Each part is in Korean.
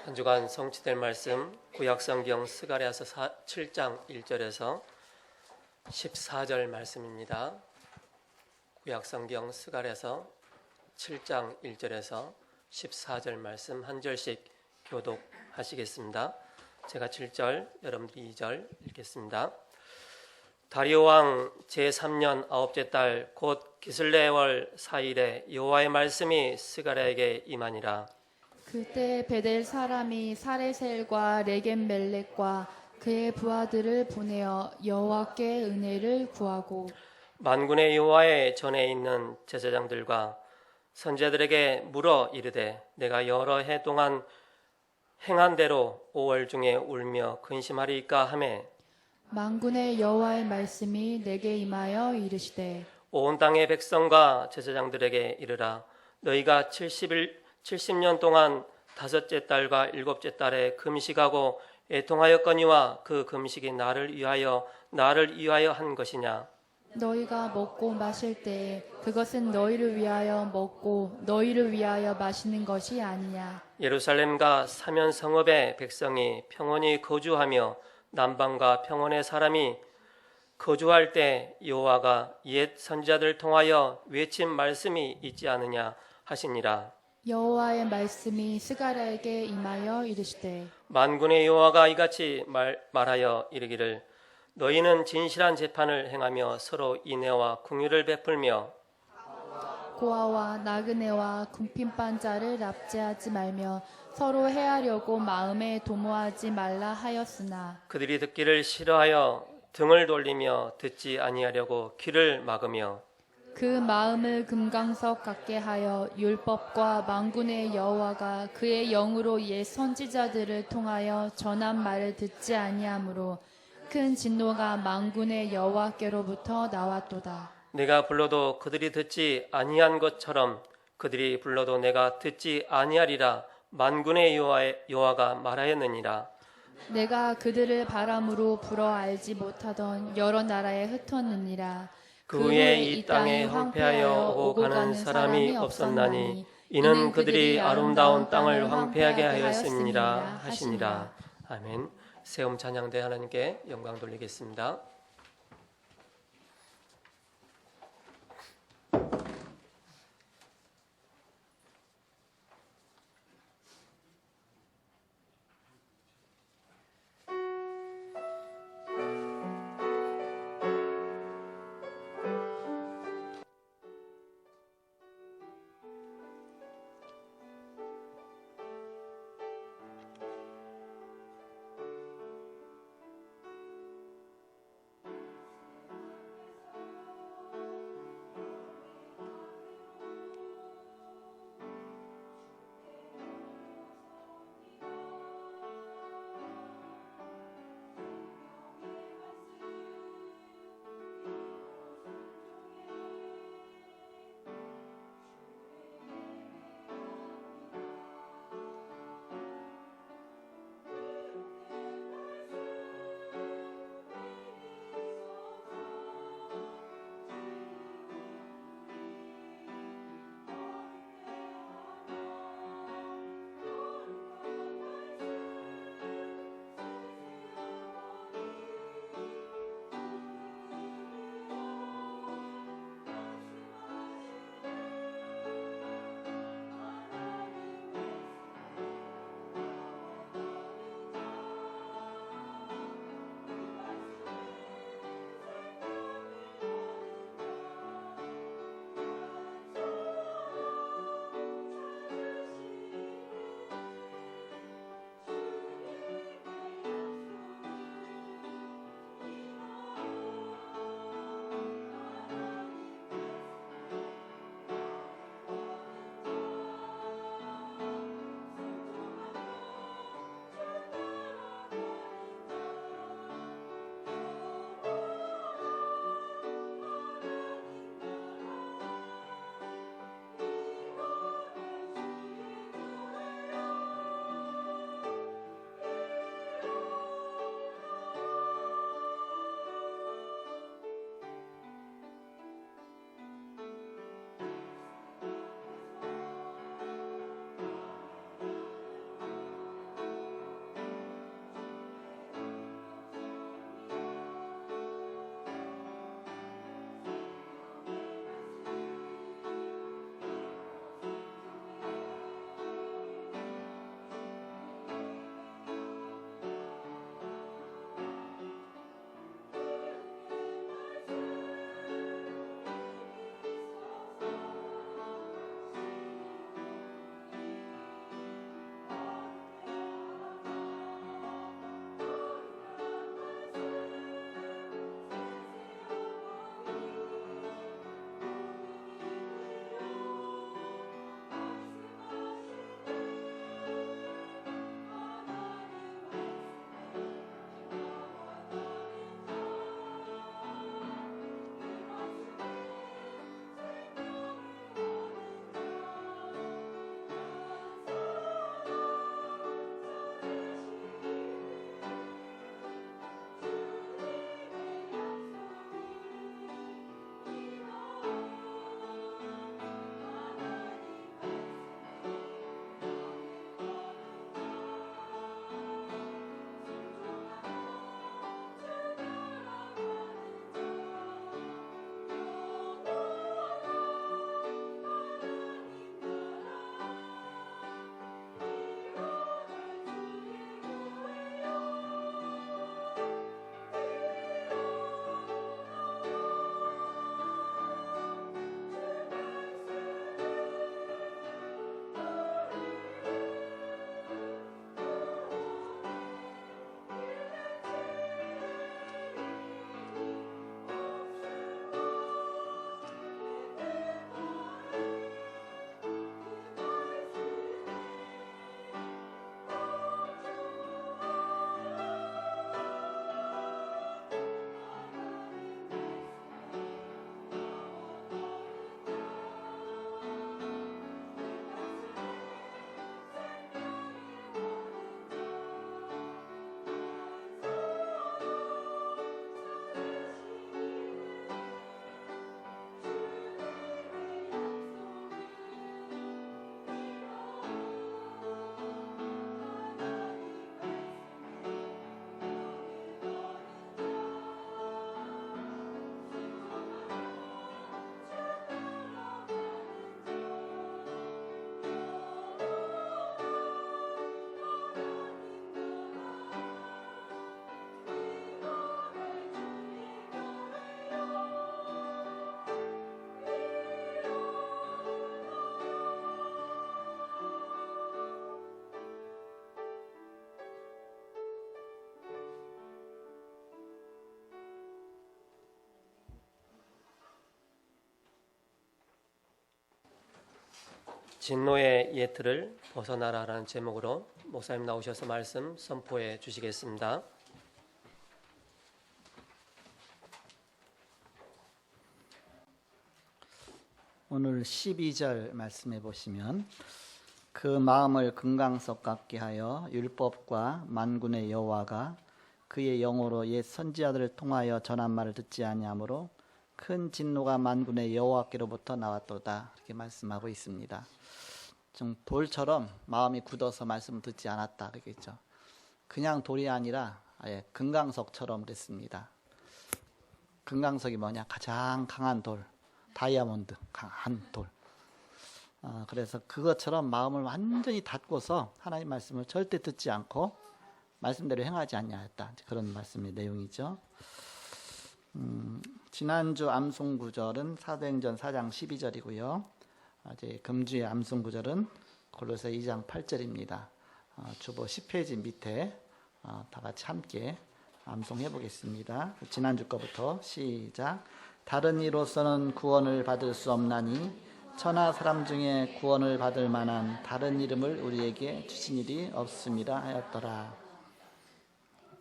한 주간 성취될 말씀 구약성경 스가랴서 7장 1절에서 14절 말씀입니다. 구약성경 스가랴서 7장 1절에서 14절 말씀 한 절씩 교독하시겠습니다. 제가 7절, 여러분들이 2절 읽겠습니다. 다리오 왕 제3년 아홉째 달 곧 기슬레월 4일에 여호와의 말씀이 스가랴에게 임하니라. 그때 베델 사람이 사레셀과 레겜멜렉과 그의 부하들을 보내어 여호와께 은혜를 구하고 만군의 여호와의 전에 있는 제사장들과 선지자들에게 물어 이르되 내가 여러 해 동안 행한 대로 5월 중에 울며 근심하리이까 하매 만군의 여호와의 말씀이 내게 임하여 이르시되 온 땅의 백성과 제사장들에게 이르라. 너희가 70년 동안 다섯째 달과 일곱째 달에 금식하고 애통하였거니와 그 금식이 나를 위하여 한 것이냐. 너희가 먹고 마실 때에 그것은 너희를 위하여 먹고 너희를 위하여 마시는 것이 아니냐. 예루살렘과 사면 성읍의 백성이 평온히 거주하며 남방과 평온의 사람이 거주할 때 여호와가 옛 선지자들 통하여 외친 말씀이 있지 않느냐 하시니라. 여호와의 말씀이 스가랴에게 임하여 이르시되 만군의 여호와가 이같이 말하여 이르기를 너희는 진실한 재판을 행하며 서로 인애와 긍휼을 베풀며 고아와 나그네와 궁핍한 자를 납제하지 말며 서로 해하려고 마음에 도모하지 말라 하였으나 그들이 듣기를 싫어하여 등을 돌리며 듣지 아니하려고 귀를 막으며 그 마음을 금강석 같게 하여 율법과 만군의 여호와가 그의 영으로 옛 선지자들을 통하여 전한 말을 듣지 아니하므로 큰 진노가 만군의 여호와께로부터 나왔도다. 내가 불러도 그들이 듣지 아니한 것처럼 그들이 불러도 내가 듣지 아니하리라. 만군의 여호와가 말하였느니라. 내가 그들을 바람으로 불어 알지 못하던 여러 나라에 흩었느니라. 그 후에 이 땅에 황폐하여 오고 가는 사람이 없었나니 이는 그들이 아름다운 땅을 황폐하게 하였음이니라 하시니라. 아멘. 세움 찬양대 하나님께 영광 돌리겠습니다. 진노의 옛틀을 벗어나라라는 제목으로 목사님 나오셔서 말씀 선포해 주시겠습니다. 오늘 12절 말씀해 보시면 그 마음을 금강석 같게 하여 율법과 만군의 여호와가 그의 영으로 옛 선지자들을 통하여 전한 말을 듣지 아니하므로 큰 진노가 만군의 여호와께로부터 나왔도다. 이렇게 말씀하고 있습니다. 좀 돌처럼 마음이 굳어서 말씀을 듣지 않았다 그러겠죠. 그냥 돌이 아니라 아예 금강석처럼 그랬습니다. 금강석이 뭐냐? 가장 강한 돌, 다이아몬드, 강한 돌. 그래서 그것처럼 마음을 완전히 닫고서 하나님 말씀을 절대 듣지 않고 말씀대로 행하지 아니하였다. 그런 말씀의 내용이죠. 지난주 암송 구절은 사도행전 4장 12절이고요. 이제 금주의 암송 구절은 골로새 2장 8절입니다. 주보 10페이지 밑에 다 같이 함께 암송해 보겠습니다. 지난주 거부터 시작. 다른 이로서는 구원을 받을 수 없나니 천하 사람 중에 구원을 받을 만한 다른 이름을 우리에게 주신 일이 없음이라 하였더라.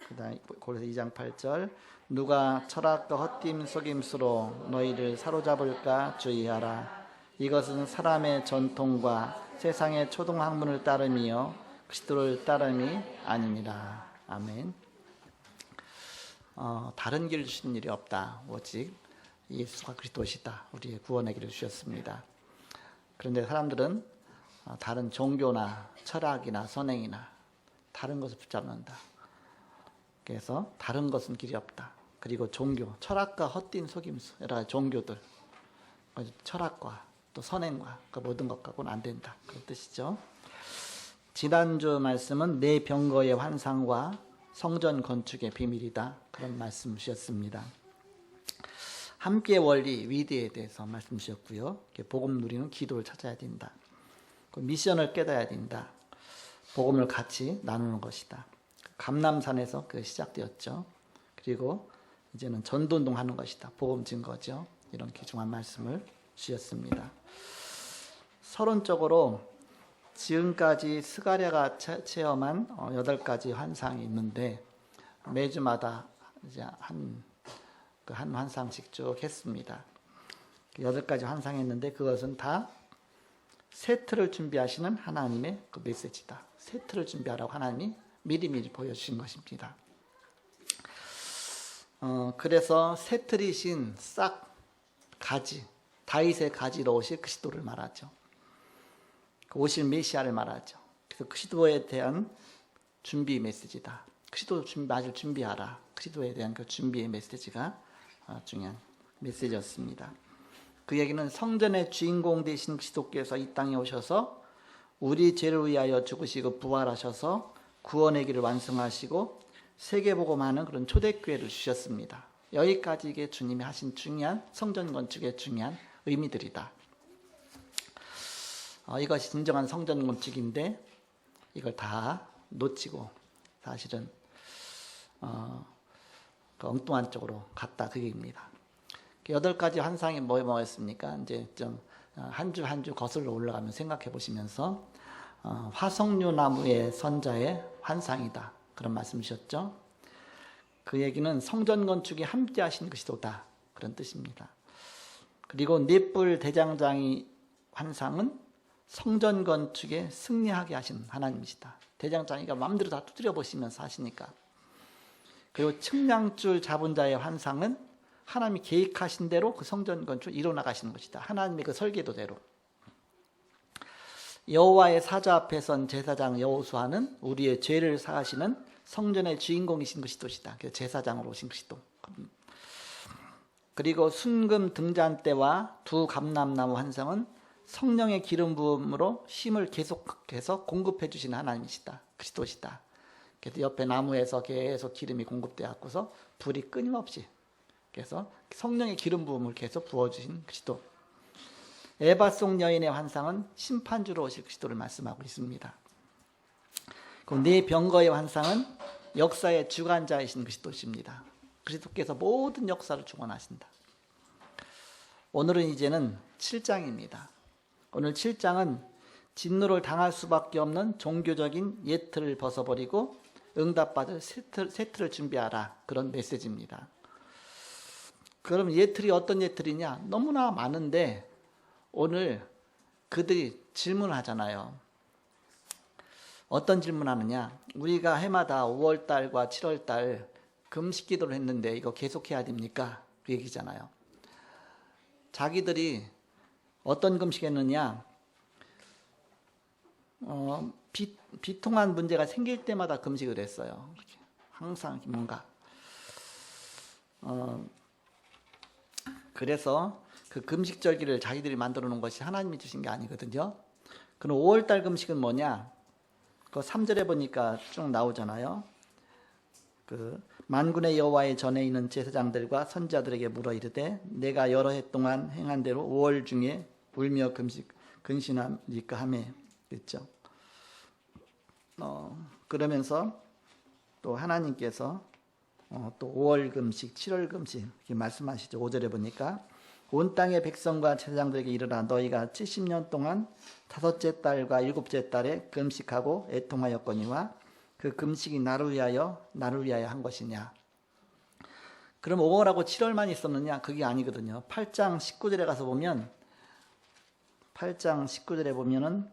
그다음 골로새 2장 8절. 누가 철학과 헛됨 속임수로 너희를 사로잡을까 주의하라. 이것은 사람의 전통과 세상의 초등학문을 따름이요 그리스도를 따름이 아니니라. 아멘. 다른 길을 주신 일이 없다. 오직 예수가 그리스도시다. 우리의 구원의 길을 주셨습니다. 그런데 사람들은 다른 종교나 철학이나 선행이나 다른 것을 붙잡는다. 그래서 다른 것은 길이 없다. 그리고 종교, 철학과 헛된 속임수, 여러 가지 종교들, 철학과 또 선행과 그 모든 것 갖고는 안 된다. 그런 뜻이죠. 지난주 말씀은 내 병거의 환상과 성전 건축의 비밀이다. 그런 말씀 주셨습니다. 함께 원리, 위대에 대해서 말씀 주셨고요. 복음 누리는 기도를 찾아야 된다. 미션을 깨달아야 된다. 복음을 같이 나누는 것이다. 감람산에서 그 시작되었죠. 그리고 이제는 전도운동 하는 것이다. 복음 증거죠. 이런 귀중한 말씀을 주셨습니다. 서론적으로 지금까지 스가랴가 체험한 8가지 환상이 있는데 매주마다 이제 한 환상씩 쭉 했습니다. 8가지 환상했는데 그것은 다 세트를 준비하시는 하나님의 그 메시지다. 세트를 준비하라고 하나님이 미리미리 보여주신 것입니다. 그래서 새틀이신 싹 가지, 다윗의 가지로 오실 그리스도를 말하죠. 오실 메시아를 말하죠. 그래서 그리스도에 대한 준비 메시지다. 그리스도 아주 준비하라. 그리스도에 대한 그 준비의 메시지가 중요한 메시지였습니다. 그 얘기는 성전의 주인공 되신 그리스도께서 이 땅에 오셔서 우리 죄를 위하여 죽으시고 부활하셔서 구원의 길을 완성하시고 세계복음하는 그런 초대교회를 주셨습니다. 여기까지 이게 주님이 하신 중요한 성전 건축의 중요한 의미들이다. 이것이 진정한 성전 건축인데 이걸 다 놓치고 사실은 그 엉뚱한 쪽으로 갔다 그 얘기입니다. 8가지 환상이 뭐였습니까? 이제 좀 한 주 한 주 거슬러 올라가면 생각해 보시면서 화석류 나무의 선자의 환상이다. 그런 말씀 주셨죠. 그 얘기는 성전 건축에 함께 하신 그리스도다. 그런 뜻입니다. 그리고 넷불 대장장이 환상은 성전 건축에 승리하게 하신 하나님이시다. 대장장이가 마음대로 다 두드려 보시면서 하시니까. 그리고 측량줄 잡은 자의 환상은 하나님이 계획하신 대로 그 성전 건축을 이뤄나가시는 것이다. 하나님의 그 설계도대로. 여호와의 사자 앞에 선 제사장 여호수아는 우리의 죄를 사하시는 성전의 주인공이신 그리스도시다. 그래서 제사장으로 오신 그리스도. 그리고 순금 등잔대와 두 감람나무 환상은 성령의 기름 부음으로 힘을 계속해서 공급해 주시는 하나님이시다. 그리스도시다. 그래서 옆에 나무에서 계속 기름이 공급되어 갖고서 불이 끊임없이 그래서 성령의 기름 부음을 계속 부어주신 그리스도. 에바송 여인의 환상은 심판주로 오실 그리스도를 말씀하고 있습니다. 네 병거의 환상은 역사의 주관자이신 그리스도십니다. 그리스도께서 모든 역사를 주관하신다. 오늘은 이제는 7장입니다. 오늘 7장은 진노를 당할 수밖에 없는 종교적인 예틀을 벗어버리고 응답받을 새 틀을 준비하라. 그런 메시지입니다. 그럼 예틀이 어떤 예틀이냐? 너무나 많은데 오늘 그들이 질문을 하잖아요. 어떤 질문하느냐? 우리가 해마다 5월달과 7월달 금식 기도를 했는데 이거 계속해야 됩니까? 그 얘기잖아요. 자기들이 어떤 금식했느냐? 비통한 문제가 생길 때마다 금식을 했어요. 이렇게 항상 뭔가 그래서 그 금식절기를 자기들이 만들어 놓은 것이 하나님이 주신 게 아니거든요. 그럼 5월달 금식은 뭐냐? 그 3절에 보니까 쭉 나오잖아요. 그 만군의 여호와의 전에 있는 제사장들과 선지자들에게 물어 이르되 내가 여러 해 동안 행한 대로 5월 중에 울며 근신하니까 하며 그랬죠. 그러면서 또 하나님께서 또 5월 금식, 7월 금식 이렇게 말씀하시죠. 5절에 보니까 온 땅의 백성과 제사장들에게 이르라 너희가 70년 동안 다섯째 달과 일곱째 달에 금식하고 애통하였거니와 그 금식이 나를 위하여 한 것이냐. 그럼 5월하고 7월만 있었느냐? 그게 아니거든요. 8장 19절에 가서 보면 8장 19절에 보면은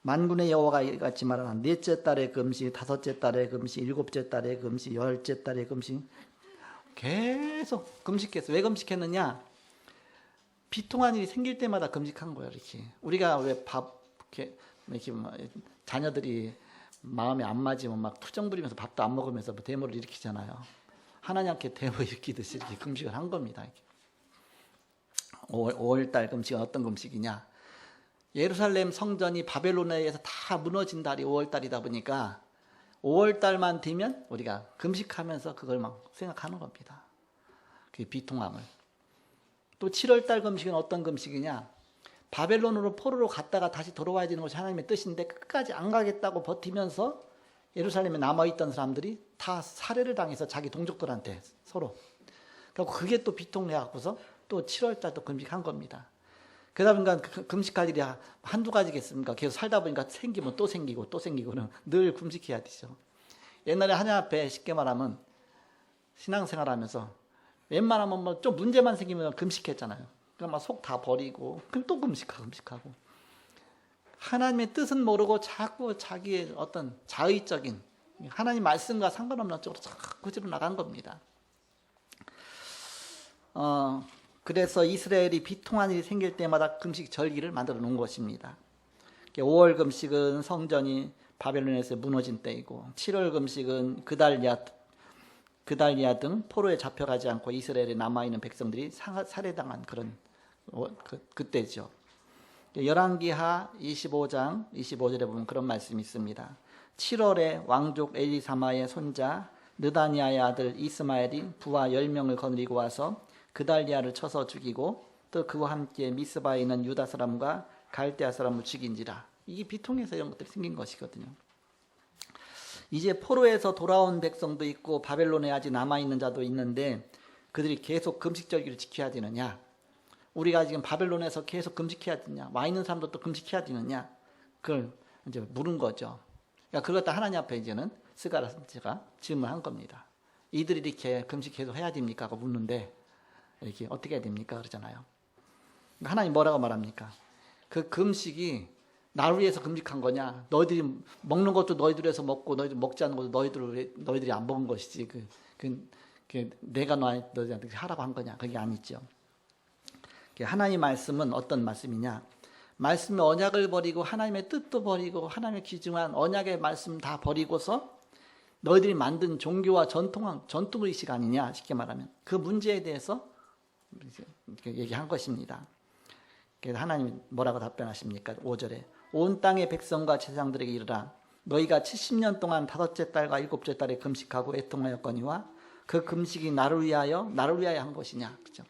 만군의 여호와가 이같이 말하라 넷째 달에 금식, 다섯째 달에 금식, 일곱째 달에 금식, 열째 달에 금식 계속 금식했어. 왜 금식했느냐? 비통한 일이 생길 때마다 금식한 거예요. 이렇게 우리가 왜 이렇게 자녀들이 마음에 안 맞으면 막 투정 부리면서 밥도 안 먹으면서 대모를 일으키잖아요. 하나님께 대모 일으키듯이 이렇게 금식을 한 겁니다. 5월달 금식은 어떤 금식이냐? 예루살렘 성전이 바벨론에 의해서 다 무너진 달이 5월달이다 보니까 5월달만 되면 우리가 금식하면서 그걸 막 생각하는 겁니다. 그 비통함을. 또 7월달 금식은 어떤 금식이냐? 바벨론으로 포로로 갔다가 다시 돌아와야 되는 것이 하나님의 뜻인데 끝까지 안 가겠다고 버티면서 예루살렘에 남아있던 사람들이 다 살해를 당해서 자기 동족들한테 서로. 그리고 그게 또 비통해갖고서 또 7월달도 금식한 겁니다. 그러다 보니까 금식할 일이 한두 가지겠습니까? 계속 살다 보니까 생기면 또 생기고 또 생기고는 늘 금식해야 되죠. 옛날에 하나님 앞에 쉽게 말하면 신앙생활하면서 웬만하면 뭐 좀 문제만 생기면 금식했잖아요. 그럼 막 속 다 버리고 그럼 또 금식하고 하나님의 뜻은 모르고 자꾸 자기의 어떤 자의적인 하나님 말씀과 상관없는 쪽으로 자꾸 뒤로 나간 겁니다. 그래서 이스라엘이 비통한 일이 생길 때마다 금식 절기를 만들어 놓은 것입니다. 5월 금식은 성전이 바벨론에서 무너진 때이고 7월 금식은 그달리아 등 포로에 잡혀가지 않고 이스라엘에 남아있는 백성들이 살해당한 그런 그때죠. 열왕기하 25장 25절에 보면 그런 말씀이 있습니다. 7월에 왕족 엘리사마의 손자 느다니아의 아들 이스마엘이 부하 10명을 거느리고 와서 그달리아를 쳐서 죽이고 또 그와 함께 미스바에 있는 유다 사람과 갈대아 사람을 죽인지라. 이게 비통해서 이런 것들이 생긴 것이거든요. 이제 포로에서 돌아온 백성도 있고 바벨론에 아직 남아있는 자도 있는데 그들이 계속 금식절기를 지켜야 되느냐? 우리가 지금 바벨론에서 계속 금식해야 되느냐? 와 있는 사람도 또 금식해야 되느냐? 그걸 이제 물은 거죠. 그러니까 그걸 다 하나님 앞에 이제는 스가랴 선지자가 질문한 겁니다. 이들이 이렇게 금식 계속 해야 됩니까? 하고 묻는데 이렇게 어떻게 해야 됩니까? 그러잖아요. 하나님 뭐라고 말합니까? 그 금식이 나를 위해서 금식한 거냐? 너희들이 먹는 것도 너희들에서 먹고 너희들 먹지 않는 것도 너희들이 안 먹은 것이지. 내가 너희들한테 하라고 한 거냐? 그게 아니죠. 하나님 말씀은 어떤 말씀이냐? 말씀의 언약을 버리고 하나님의 뜻도 버리고 하나님의 귀중한 언약의 말씀 다 버리고서 너희들이 만든 종교와 전통의식 아니냐? 쉽게 말하면 그 문제에 대해서 얘기한 것입니다. 그래서 하나님이 뭐라고 답변하십니까? 5절에 온 땅의 백성과 제사장들에게 이르라 너희가 70년 동안 다섯째 달과 일곱째 달에 금식하고 애통하였거니와 그 금식이 나를 위하여 한 것이냐? 그죠?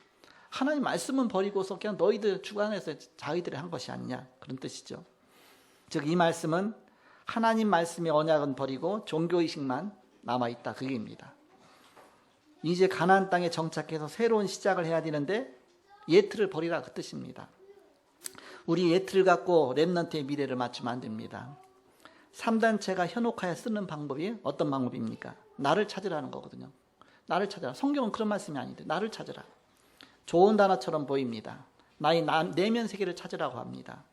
하나님 말씀은 버리고서 그냥 너희들 주관해서 자기들이 한 것이 아니냐? 그런 뜻이죠. 즉 이 말씀은 하나님 말씀의 언약은 버리고 종교의식만 남아있다. 그 얘기입니다. 이제 가나안 땅에 정착해서 새로운 시작을 해야 되는데 예틀을 버리라 그 뜻입니다. 우리 예틀을 갖고 렘넌트의 미래를 맞추면 안 됩니다. 3단체가 현혹하여 쓰는 방법이 어떤 방법입니까? 나를 찾으라는 거거든요. 나를 찾아라. 성경은 그런 말씀이 아닌데 나를 찾으라. 좋은 단어처럼 보입니다. 나의 내면 세계를 찾으라고 합니다.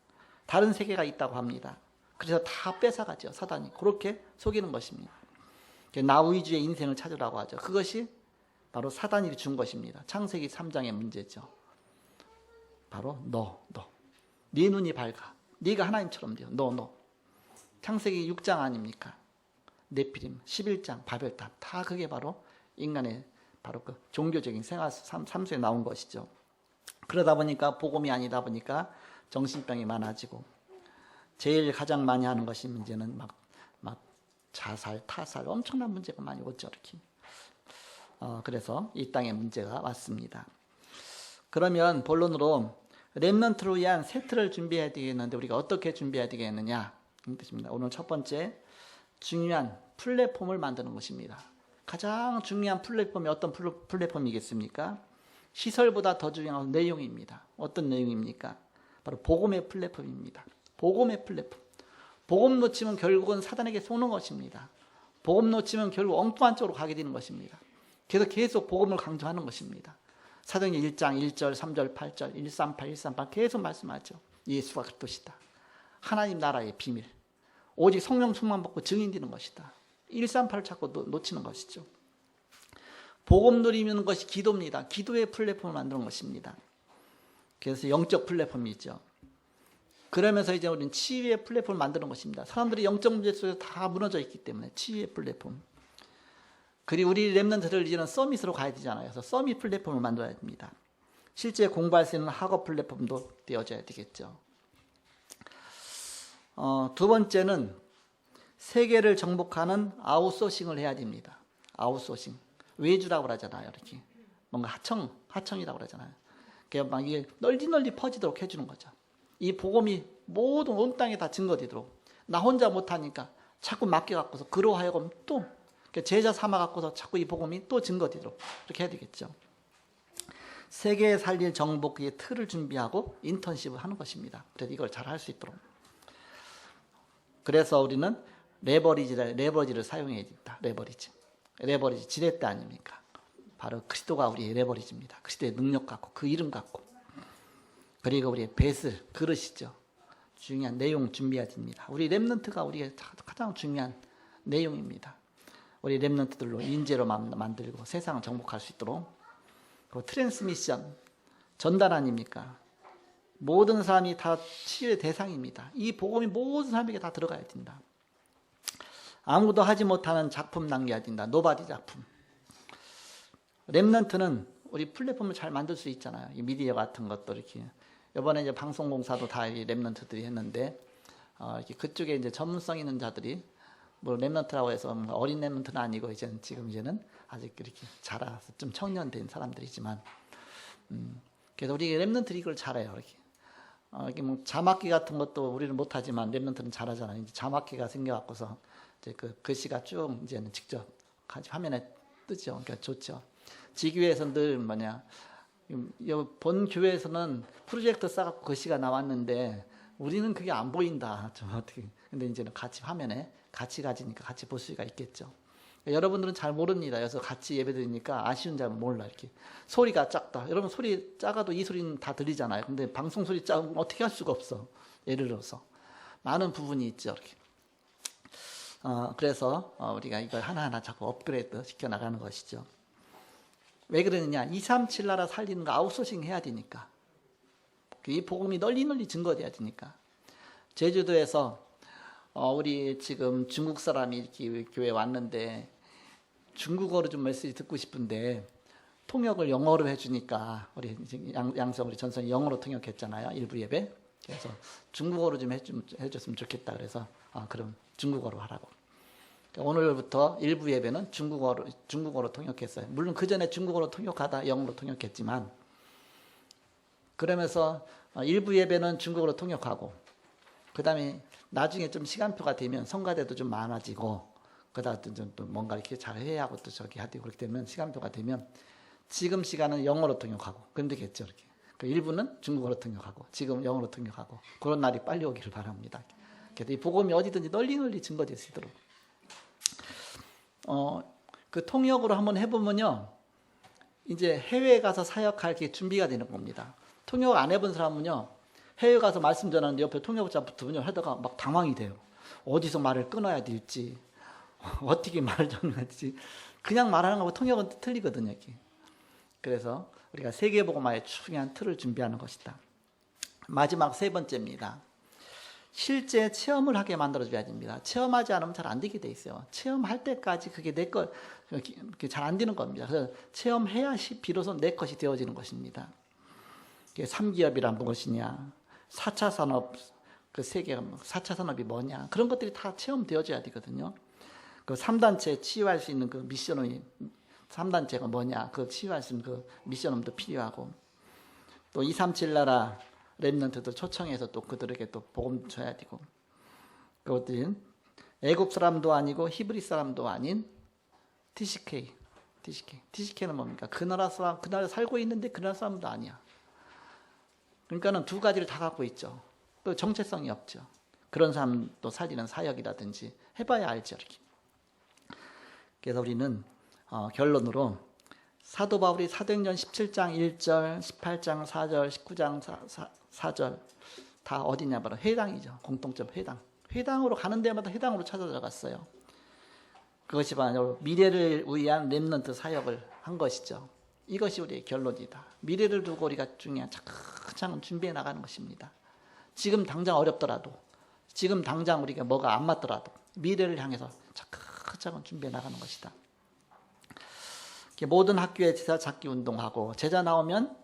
다른 세계가 있다고 합니다. 그래서 다 뺏어가죠. 사단이 그렇게 속이는 것입니다. 나 위주의 인생을 찾으라고 하죠. 그것이 바로 사단이 준 것입니다. 창세기 3장의 문제죠. 바로 네 눈이 밝아. 네가 하나님처럼 돼요. 너. 창세기 6장 아닙니까? 네피림 11장 바벨탑 다 그게 바로 인간의 바로 그 종교적인 생활 삶속에 나온 것이죠. 그러다 보니까 복음이 아니다 보니까 정신병이 많아지고 제일 가장 많이 하는 것이 문제는 막 자살, 타살 엄청난 문제가 많이 오죠. 이렇게. 그래서 이 땅에 문제가 왔습니다. 그러면 본론으로 렘넌트를 위한 세트를 준비해야 되겠는데 우리가 어떻게 준비해야 되겠느냐 이 뜻입니다. 오늘 첫 번째 중요한 플랫폼을 만드는 것입니다. 가장 중요한 플랫폼이 어떤 플랫폼이겠습니까? 시설보다 더 중요한 내용입니다. 어떤 내용입니까? 바로 복음의 플랫폼입니다. 복음의 플랫폼. 복음 놓치면 결국은 사단에게 속는 것입니다. 복음 놓치면 결국 엉뚱한 쪽으로 가게 되는 것입니다. 그래서 계속 복음을 강조하는 것입니다. 사도행전 1장 1절 3절 8절 138 138 계속 말씀하죠. 예수가 그리스도시다. 하나님 나라의 비밀. 오직 성령 충만 받고 증인되는 것이다. 138을 자꾸 놓치는 것이죠. 복음 누리는 것이 기도입니다. 기도의 플랫폼을 만드는 것입니다. 그래서 영적 플랫폼이죠. 그러면서 이제 우리는 치유의 플랫폼을 만드는 것입니다. 사람들이 영적 문제 속에서 다 무너져 있기 때문에 치유의 플랫폼. 그리고 우리 렘넌트들 이제는 서밋으로 가야 되잖아요. 그래서 서밋 플랫폼을 만들어야 됩니다. 실제 공부할 수 있는 학업 플랫폼도 되어져야 되겠죠. 두 번째는 세계를 정복하는 아웃소싱을 해야 됩니다. 아웃소싱. 외주라고 그러잖아요. 이렇게. 뭔가 하청이라고 그러잖아요. 그러니까 막 이게 널리 퍼지도록 해주는 거죠. 이 복음이 모든 온 땅에 다 증거되도록. 나 혼자 못하니까 자꾸 맡겨갖고서 그로 하여금 또 제자 삼아갖고서 자꾸 이 복음이 또 증거되도록 그렇게 해야 되겠죠. 세계에 살릴 정복의 틀을 준비하고 인턴십을 하는 것입니다. 그래서 이걸 잘 할 수 있도록. 그래서 우리는 레버리지를 사용해야 된다. 레버리지 지렛대 아닙니까? 바로 그리스도가 우리의 레버리지입니다. 그리스도의 능력 갖고 그 이름 갖고 그리고 우리의 베슬 그릇이죠. 중요한 내용 준비해야 됩니다. 우리 렘넌트가 우리의 가장 중요한 내용입니다. 우리 렘넌트들로 인재로 만들고 세상을 정복할 수 있도록. 그리고 트랜스미션 전달 아닙니까? 모든 사람이 다 치유의 대상입니다. 이 복음이 모든 사람에게 다 들어가야 된다. 아무도 하지 못하는 작품 남겨야 된다. 노바디 작품. 렘넌트는 우리 플랫폼을 잘 만들 수 있잖아요. 이 미디어 같은 것도 이렇게. 이번에 이제 방송공사도 다 렘넌트들이 했는데, 이렇게 그쪽에 이제 전문성 있는 자들이, 뭐 렘넌트라고 해서 어린 렘넌트는 아니고, 지금 아직 이렇게 자라서 좀 청년된 사람들이지만, 그래서 우리 렘넌트들이 이걸 잘해요. 이렇게. 이게 뭐 자막기 같은 것도 우리는 못하지만 렘넌트는 잘하잖아요. 이제 자막기가 생겨갖고서 이제 그 글씨가 쭉 이제는 직접 화면에 뜨죠. 그러니까 좋죠. 지교회에서 늘 본 교회에서는 프로젝터 싸갖고 글씨가 나왔는데 우리는 그게 안 보인다. 좀 어떻게. 근데 이제는 같이 화면에 같이 가지니까 같이 볼 수가 있겠죠. 그러니까 여러분들은 잘 모릅니다. 그래서 같이 예배 드리니까 아쉬운 잘 몰라. 이렇게. 소리가 작다. 여러분 소리 작아도 이 소리는 다 들리잖아요. 근데 방송 소리 작으면 어떻게 할 수가 없어. 예를 들어서. 많은 부분이 있죠. 이렇게. 그래서 우리가 이걸 하나하나 자꾸 업그레이드 시켜 나가는 것이죠. 왜 그러느냐? 237 나라 살리는 거 아웃소싱 해야 되니까. 이 복음이 널리 증거돼야 되니까. 제주도에서 우리 지금 중국 사람이 이렇게 교회에 왔는데 중국어로 좀 메시지 듣고 싶은데 통역을 영어로 해주니까 우리 양성 우리 전선이 영어로 통역했잖아요. 일부 예배. 그래서 중국어로 좀 해줬으면 좋겠다. 그래서 그럼 중국어로 하라고. 오늘부터 일부 예배는 중국어로 통역했어요. 물론 그 전에 중국어로 통역하다 영어로 통역했지만 그러면서 일부 예배는 중국어로 통역하고 그 다음에 나중에 좀 시간표가 되면 성가대도 좀 많아지고 그다음 또 뭔가 이렇게 잘 해야 하고 또 저기 하고 그렇게 되면 시간표가 되면 지금 시간은 영어로 통역하고 그럼 되겠죠. 이렇게. 그 일부는 중국어로 통역하고 지금 영어로 통역하고 그런 날이 빨리 오기를 바랍니다. 그래서 이 복음이 어디든지 널리 증거될 수 있도록 그 통역으로 한번 해보면요, 이제 해외에 가서 사역할 게 준비가 되는 겁니다. 통역 안 해본 사람은요, 해외 가서 말씀 전하는데 옆에 통역자 붙으면요, 하다가 막 당황이 돼요. 어디서 말을 끊어야 될지, 어떻게 말을 전해야 될지. 그냥 말하는 거하고 통역은 틀리거든요, 이게. 그래서 우리가 세계복음화의 중요한 틀을 준비하는 것이다. 마지막 세 번째입니다. 실제 체험을 하게 만들어줘야 됩니다. 체험하지 않으면 잘 안 되게 돼 있어요. 체험할 때까지 그게 내 것, 잘 안 되는 겁니다. 그래서 체험해야 비로소 내 것이 되어지는 것입니다. 3기업이란 무엇이냐, 4차 산업, 그 세계가 4차 산업이 뭐냐, 그런 것들이 다 체험되어져야 되거든요. 그 3단체 치유할 수 있는 그 미션이, 3단체가 뭐냐, 그 치유할 수 있는 그 미션음도 필요하고, 또 237 나라 렘넌트들 초청해서 또 그들에게 또 복음 줘야 되고, 그것들은 애국 사람도 아니고 히브리 사람도 아닌 TCK는 뭡니까? 그 나라 사람, 그 나라에 살고 있는데 그 나라 사람도 아니야. 그러니까는 두 가지를 다 갖고 있죠. 또 정체성이 없죠. 그런 사람도 살리는 사역이라든지 해봐야 알죠, 이렇게. 그래서 우리는 결론으로 사도 바울이 사도행전 17장 1절, 18장 4절, 19장 4절 다 어디냐, 바로 회당이죠. 공통점 회당. 회당으로 가는 데마다 회당으로 찾아 들어갔어요. 그것이 바로 미래를 위한 렘넌트 사역을 한 것이죠. 이것이 우리의 결론이다. 미래를 두고 우리가 중요한 차근차근 준비해 나가는 것입니다. 지금 당장 어렵더라도, 지금 당장 우리가 뭐가 안 맞더라도 미래를 향해서 차근차근 준비해 나가는 것이다. 모든 학교에 제자 찾기 운동하고, 제자 나오면,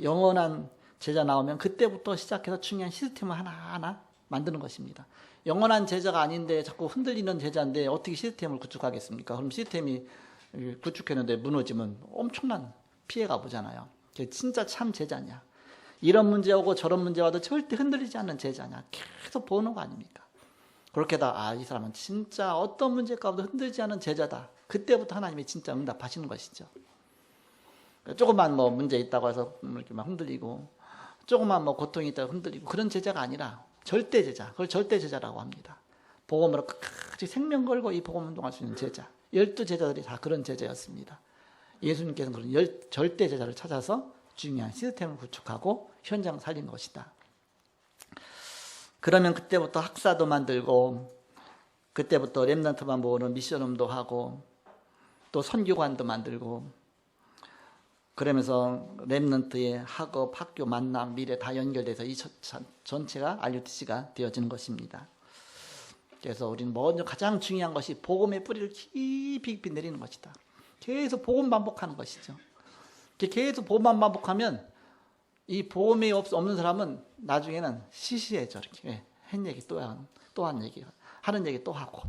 영원한 제자 나오면 그때부터 시작해서 중요한 시스템을 하나하나 만드는 것입니다. 영원한 제자가 아닌데 자꾸 흔들리는 제자인데 어떻게 시스템을 구축하겠습니까? 그럼 시스템이 구축했는데 무너지면 엄청난 피해가 오잖아요. 진짜 참 제자냐? 이런 문제 오고 저런 문제 와도 절대 흔들리지 않는 제자냐? 계속 보는 거 아닙니까? 그렇게 이 사람은 진짜 어떤 문제 가운데 흔들리지 않는 제자다. 그때부터 하나님이 진짜 응답하시는 것이죠. 조금만 문제 있다고 해서 이렇게 막 흔들리고, 조금만 고통이 있다고 흔들리고, 그런 제자가 아니라 절대 제자, 그걸 절대 제자라고 합니다. 복음으로 끝까지 생명 걸고 이 복음 운동할 수 있는 제자, 12제자들이 다 그런 제자였습니다. 예수님께서는 그런 절대 제자를 찾아서 중요한 시스템을 구축하고 현장 살리는 것이다. 그러면 그때부터 학사도 만들고, 그때부터 렘넌트만 모으는 미션음도 하고, 또 선교관도 만들고, 그러면서 렘넌트의 학업, 학교, 만남, 미래 다 연결돼서 이 전체가 RUTC가 되어지는 것입니다. 그래서 우리는 먼저 가장 중요한 것이 복음의 뿌리를 깊이 내리는 것이다. 계속 복음 반복하는 것이죠. 계속 복음만 반복하면 이 복음이 없는 사람은 나중에는 시시해져. 이렇게 한 얘기 또 한 얘기, 하는 얘기 또 하고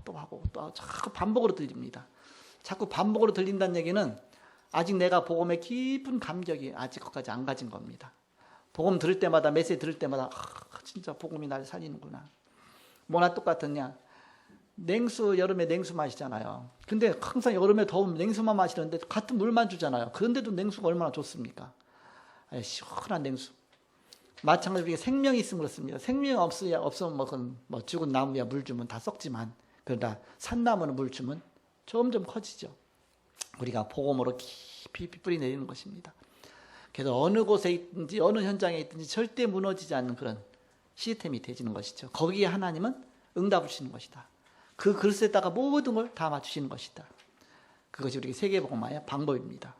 자꾸 반복으로 들립니다. 자꾸 반복으로 들린다는 얘기는 아직 내가 복음의 깊은 감격이 아직 거기까지 안 가진 겁니다. 복음 들을 때마다, 메시지 들을 때마다 진짜 복음이 나를 살리는구나. 뭐나 똑같으냐? 여름에 냉수 마시잖아요. 근데 항상 여름에 더우면 냉수만 마시는데 같은 물만 주잖아요. 그런데도 냉수가 얼마나 좋습니까? 시원한 냉수. 마찬가지로 생명이 있으면 그렇습니다. 생명이 없으면 죽은 나무야 물 주면 다 썩지만, 그러다 산나무는 물 주면 점점 커지죠. 우리가 복음으로 깊이 뿌리 내리는 것입니다. 그래서 어느 곳에 있든지 어느 현장에 있든지 절대 무너지지 않는 그런 시스템이 되지는 것이죠. 거기에 하나님은 응답을 주시는 것이다. 그 그릇에다가 모든 걸 다 맞추시는 것이다. 그것이 우리 세계복음화의 방법입니다.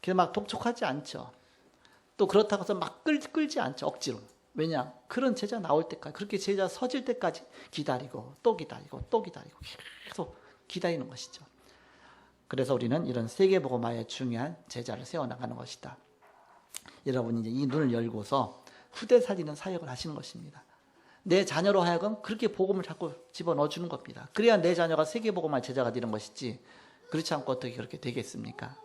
그래서 막 독촉하지 않죠. 또 그렇다고 해서 막 끌지 않죠. 억지로. 왜냐? 그런 제자 나올 때까지, 그렇게 제자 서질 때까지 기다리고 또 기다리고 또 기다리고 계속 기다리는 것이죠. 그래서 우리는 이런 세계복음화의 중요한 제자를 세워나가는 것이다. 여러분이 이제 이 눈을 열고서 후대 살리는 사역을 하시는 것입니다. 내 자녀로 하여금 그렇게 복음을 자꾸 집어넣어주는 겁니다. 그래야 내 자녀가 세계복음화 제자가 되는 것이지, 그렇지 않고 어떻게 그렇게 되겠습니까?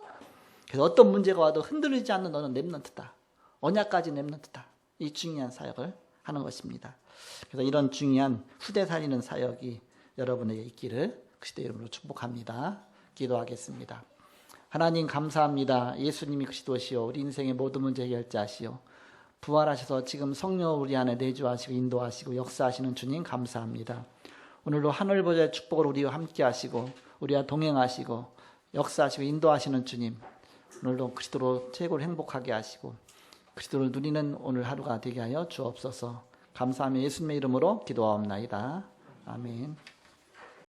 그래서 어떤 문제가 와도 흔들리지 않는 너는 렘넌트다. 언약까지 렘넌트다. 이 중요한 사역을 하는 것입니다. 그래서 이런 중요한 후대 살리는 사역이 여러분에게 있기를 그리스도의 이름으로 축복합니다. 기도하겠습니다. 하나님 감사합니다. 예수님이 그리스도시요 우리 인생의 모든 문제 해결자시요 부활하셔서 지금 성령 우리 안에 내주하시고 인도하시고 역사하시는 주님 감사합니다. 오늘도 하늘 보좌의 축복을 우리와 함께 하시고 우리와 동행하시고 역사하시고 인도하시는 주님, 오늘도 그리스도로 최고로 행복하게 하시고 그리스도를 누리는 오늘 하루가 되게 하여 주옵소서. 감사하며 예수님의 이름으로 기도하옵나이다. 아멘.